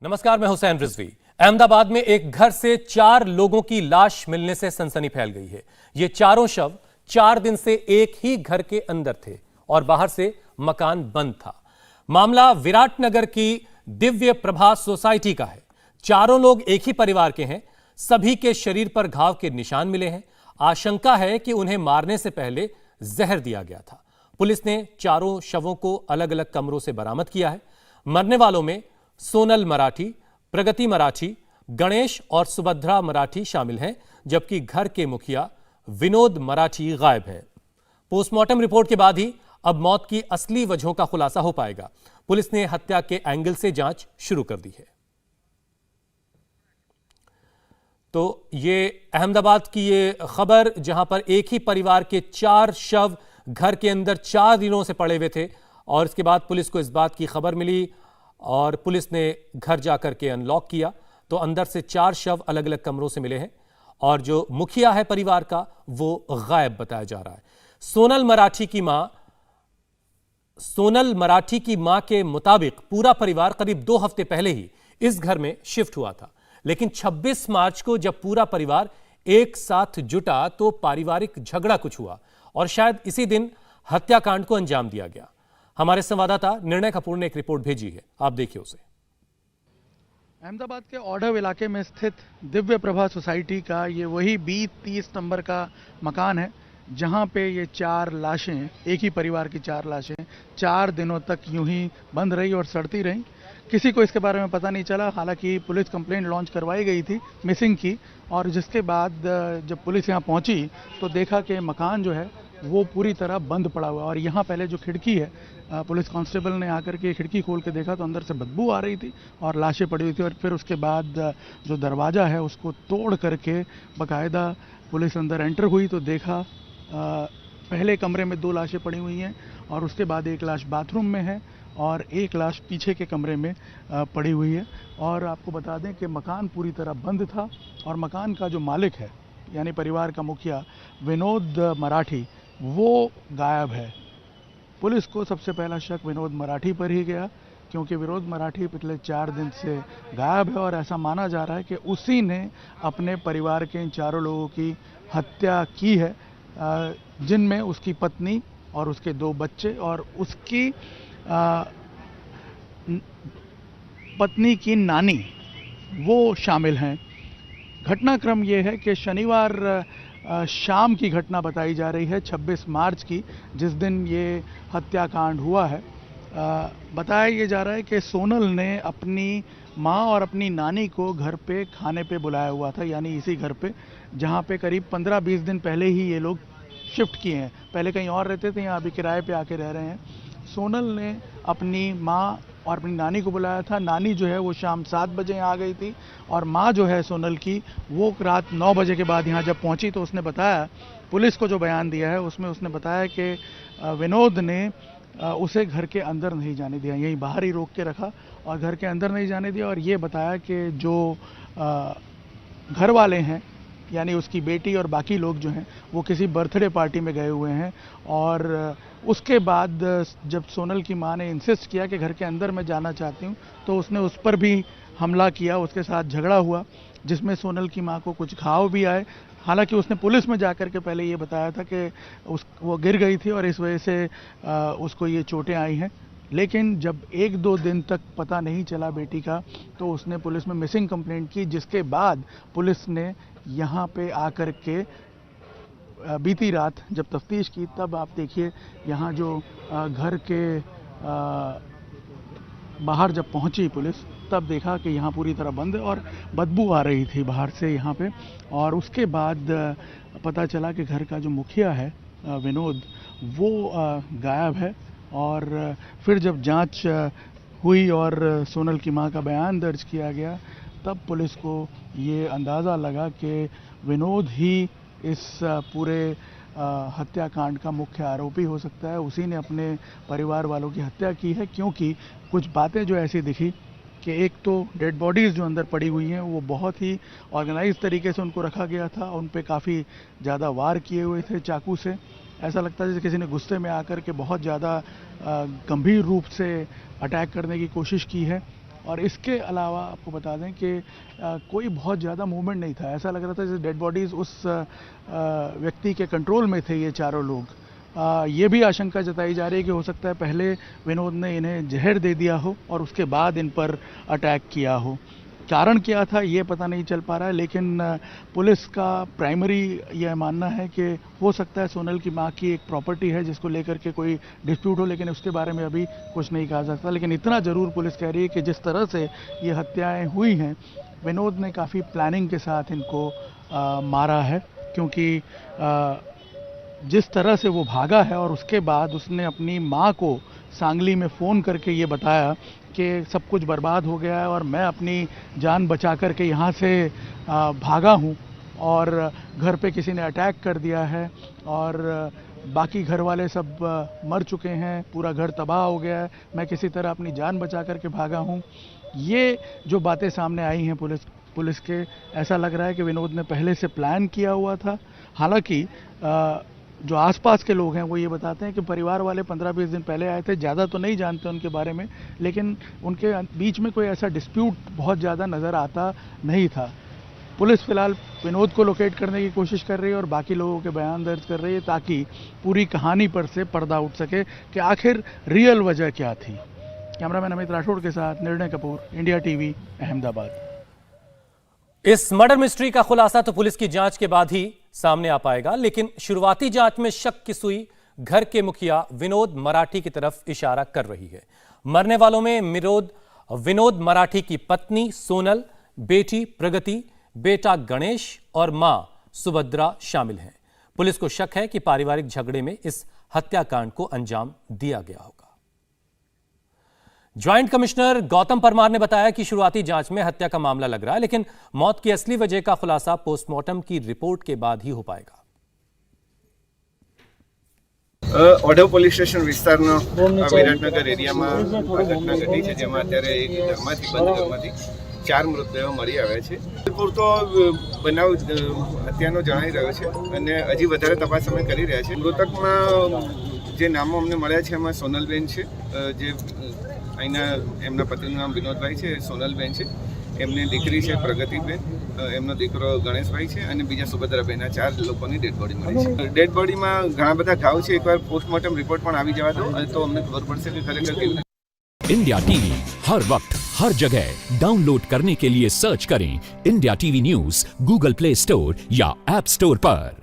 नमस्कार, मैं हुसैन रिजवी। अहमदाबाद में एक घर से 4 लोगों की लाश मिलने से सनसनी फैल गई है। ये चारों शव 4 दिन से एक ही घर के अंदर थे और बाहर से मकान बंद था। मामला विराटनगर की दिव्य प्रभा सोसाइटी का है। चारों लोग एक ही परिवार के हैं। सभी के शरीर पर घाव के निशान मिले हैं। आशंका है कि उन्हें मारने से पहले जहर दिया गया था। पुलिस ने चारों शवों को अलग अलग कमरों से बरामद किया है। मरने वालों में सोनल मराठी, प्रगति मराठी, गणेश और सुभद्रा मराठी शामिल हैं, जबकि घर के मुखिया विनोद मराठी गायब हैं। पोस्टमार्टम रिपोर्ट के बाद ही अब मौत की असली वजहों का खुलासा हो पाएगा। पुलिस ने हत्या के एंगल से जांच शुरू कर दी है। तो ये अहमदाबाद की ये खबर, जहां पर एक ही परिवार के 4 शव घर के अंदर 4 दिनों से पड़े हुए थे और इसके बाद पुलिस को इस बात की खबर मिली और पुलिस ने घर जाकर के अनलॉक किया तो अंदर से 4 शव अलग अलग कमरों से मिले हैं और जो मुखिया है परिवार का वो गायब बताया जा रहा है। सोनल मराठी की मां के मुताबिक पूरा परिवार करीब 2 हफ्ते पहले ही इस घर में शिफ्ट हुआ था, लेकिन 26 मार्च को जब पूरा परिवार एक साथ जुटा तो पारिवारिक झगड़ा कुछ हुआ और शायद इसी दिन हत्याकांड को अंजाम दिया गया। हमारे संवाददाता निर्णय कपूर ने एक रिपोर्ट भेजी है, आप देखिए उसे। अहमदाबाद के औढ़व इलाके में स्थित दिव्य प्रभा सोसाइटी का ये वही 20-30 नंबर का मकान है जहां पे ये 4 लाशें, एक ही परिवार की 4 लाशें 4 दिनों तक यूं ही बंद रही और सड़ती रहीं। किसी को इसके बारे में पता नहीं चला। हालांकि पुलिस कंप्लेंट लॉन्च करवाई गई थी मिसिंग की, और जिसके बाद जब पुलिस यहां पहुंची तो देखा कि मकान जो है वो पूरी तरह बंद पड़ा हुआ है। और यहाँ पहले जो खिड़की है, पुलिस कांस्टेबल ने आकर के खिड़की खोल के देखा तो अंदर से बदबू आ रही थी और लाशें पड़ी हुई थी। और फिर उसके बाद जो दरवाज़ा है उसको तोड़ करके बाकायदा पुलिस अंदर एंटर हुई तो देखा पहले कमरे में 2 लाशें पड़ी हुई हैं और उसके बाद एक लाश बाथरूम में है और एक लाश पीछे के कमरे में पड़ी हुई है। और आपको बता दें कि मकान पूरी तरह बंद था और मकान का जो मालिक है यानी परिवार का मुखिया विनोद मराठी वो गायब है। पुलिस को सबसे पहला शक विनोद मराठी पर ही गया क्योंकि विनोद मराठी पिछले 4 दिन से गायब है और ऐसा माना जा रहा है कि उसी ने अपने परिवार के इन चारों लोगों की हत्या की है, जिनमें उसकी पत्नी और उसके 2 बच्चे और उसकी पत्नी की नानी वो शामिल हैं। घटनाक्रम ये है कि शनिवार शाम की घटना बताई जा रही है, 26 मार्च की, जिस दिन ये हत्याकांड हुआ है। बताया ये जा रहा है कि सोनल ने अपनी माँ और अपनी नानी को घर पे खाने पे बुलाया हुआ था, यानी इसी घर पे जहाँ पे करीब 15-20 दिन पहले ही ये लोग शिफ्ट किए हैं। पहले कहीं और रहते थे, यहाँ अभी किराए पे आके रह रहे हैं। सोनल ने अपनी माँ और अपनी नानी को बुलाया था। नानी जो है वो शाम 7 बजे यहाँ आ गई थी और माँ जो है सोनल की वो रात 9 बजे के बाद यहाँ जब पहुँची तो उसने बताया, पुलिस को जो बयान दिया है उसमें उसने बताया कि विनोद ने उसे घर के अंदर नहीं जाने दिया, यहीं बाहर ही रोक के रखा और घर के अंदर नहीं जाने दिया। और ये बताया कि जो घर वाले हैं यानी उसकी बेटी और बाकी लोग जो हैं वो किसी बर्थडे पार्टी में गए हुए हैं। और उसके बाद जब सोनल की मां ने इंसिस्ट किया कि घर के अंदर मैं जाना चाहती हूं तो उसने उस पर भी हमला किया, उसके साथ झगड़ा हुआ जिसमें सोनल की मां को कुछ घाव भी आए। हालांकि उसने पुलिस में जाकर के पहले ये बताया था कि वो गिर गई थी और इस वजह से उसको ये चोटें आई हैं। लेकिन जब 1-2 दिन तक पता नहीं चला बेटी का तो उसने पुलिस में मिसिंग कंप्लेंट की, जिसके बाद पुलिस ने यहाँ पे आकर के बीती रात जब तफ्तीश की तब आप देखिए यहाँ जो घर के बाहर जब पहुँची पुलिस तब देखा कि यहाँ पूरी तरह बंद है और बदबू आ रही थी बाहर से यहाँ पे। और उसके बाद पता चला कि घर का जो मुखिया है विनोद वो गायब है। और फिर जब जांच हुई और सोनल की मां का बयान दर्ज किया गया तब पुलिस को ये अंदाज़ा लगा कि विनोद ही इस पूरे हत्याकांड का मुख्य आरोपी हो सकता है। उसी ने अपने परिवार वालों की हत्या की है, क्योंकि कुछ बातें जो ऐसी दिखी कि एक तो डेड बॉडीज़ जो अंदर पड़ी हुई हैं वो बहुत ही ऑर्गेनाइज तरीके से उनको रखा गया था, उन पे काफ़ी ज़्यादा वार किए हुए थे चाकू से। ऐसा लगता है जैसे किसी ने गुस्से में आकर के बहुत ज़्यादा गंभीर रूप से अटैक करने की कोशिश की है। और इसके अलावा आपको बता दें कि कोई बहुत ज़्यादा मूवमेंट नहीं था। ऐसा लग रहा था जैसे डेड बॉडीज़ उस व्यक्ति के कंट्रोल में थे ये चारों लोग। ये भी आशंका जताई जा रही है कि हो सकता है पहले विनोद ने इन्हें जहर दे दिया हो और उसके बाद इन पर अटैक किया हो। कारण क्या था ये पता नहीं चल पा रहा है, लेकिन पुलिस का प्राइमरी यह मानना है कि हो सकता है सोनल की मां की एक प्रॉपर्टी है जिसको लेकर के कोई डिस्प्यूट हो, लेकिन उसके बारे में अभी कुछ नहीं कहा जा सकता। लेकिन इतना ज़रूर पुलिस कह रही है कि जिस तरह से ये हत्याएं हुई हैं, विनोद ने काफ़ी प्लानिंग के साथ इनको मारा है, क्योंकि जिस तरह से वो भागा है और उसके बाद उसने अपनी माँ को सांगली में फ़ोन करके ये बताया कि सब कुछ बर्बाद हो गया है और मैं अपनी जान बचा कर के यहाँ से भागा हूँ और घर पे किसी ने अटैक कर दिया है और बाकी घर वाले सब मर चुके हैं, पूरा घर तबाह हो गया है, मैं किसी तरह अपनी जान बचा कर के भागा हूँ। ये जो बातें सामने आई हैं पुलिस के, ऐसा लग रहा है कि विनोद ने पहले से प्लान किया हुआ था। हालांकि जो आसपास के लोग हैं वो ये बताते हैं कि परिवार वाले 15-20 दिन पहले आए थे, ज़्यादा तो नहीं जानते उनके बारे में, लेकिन उनके बीच में कोई ऐसा डिस्प्यूट बहुत ज़्यादा नज़र आता नहीं था। पुलिस फिलहाल विनोद को लोकेट करने की कोशिश कर रही है और बाकी लोगों के बयान दर्ज कर रही है ताकि पूरी कहानी पर से पर्दा उठ सके कि आखिर रियल वजह क्या थी। कैमरामैन अमित राठौड़ के साथ निर्णय कपूर, इंडिया टीवी, अहमदाबाद। इस मर्डर मिस्ट्री का खुलासा तो पुलिस की जांच के बाद ही सामने आ पाएगा, लेकिन शुरुआती जांच में शक की सुई घर के मुखिया विनोद मराठी की तरफ इशारा कर रही है। मरने वालों में विनोद मराठी की पत्नी सोनल, बेटी प्रगति, बेटा गणेश और मां सुभद्रा शामिल हैं। पुलिस को शक है कि पारिवारिक झगड़े में इस हत्याकांड को अंजाम दिया गया होगा। ज्वाइंट कमिश्नर गौतम परमार ने बताया कि शुरुआती जांच में हत्या का मामला लग रहा है, लेकिन मौत की असली वजह का खुलासा पोस्टमार्टम की रिपोर्ट के बाद ही हो पाएगा। ઓઢવ પોલીસ સ્ટેશન વિસ્તારનો વિરાટનગર એરિયામાં આ ઘટના ઘટી છે, જેમાં અત્યારે એક ઘરમાંથી બંધ ઘરમાંથી 4 મૃતદેહો મળી આવ્યા છે। પૂરતો બનાવ હત્યાનો જણાઈ રહ્યો છે અને હજી વધારે તપાસ અમે કરી રહ્યા છીએ। મૃતકમાં જે નામો અમને મળ્યા છે એમાં સોનલબેન છે, જે અહીંના એમના પતિનું નામ વિનોદભાઈ છે, સોનલબેન છે, એમની દીકરી છે પ્રગતિબેન, એમનો દીકરો ગણેશભાઈ છે અને બીજા સુભદ્રાબેન, આ 4 લોકોની ડેડ બોડી મળી છે। ડેડ બોડીમાં ઘણા બધા ઘાવ છે, એકવાર પોસ્ટમોર્ટમ રિપોર્ટ પણ આવી જવા દો તો અમને ખબર પડશે કે ખરેખર કેવી રીતે। इंडिया टीवी हर वक्त हर जगह डाउनलोड करने के लिए सर्च करें India TV news Google play store या ऐप स्टोर पर।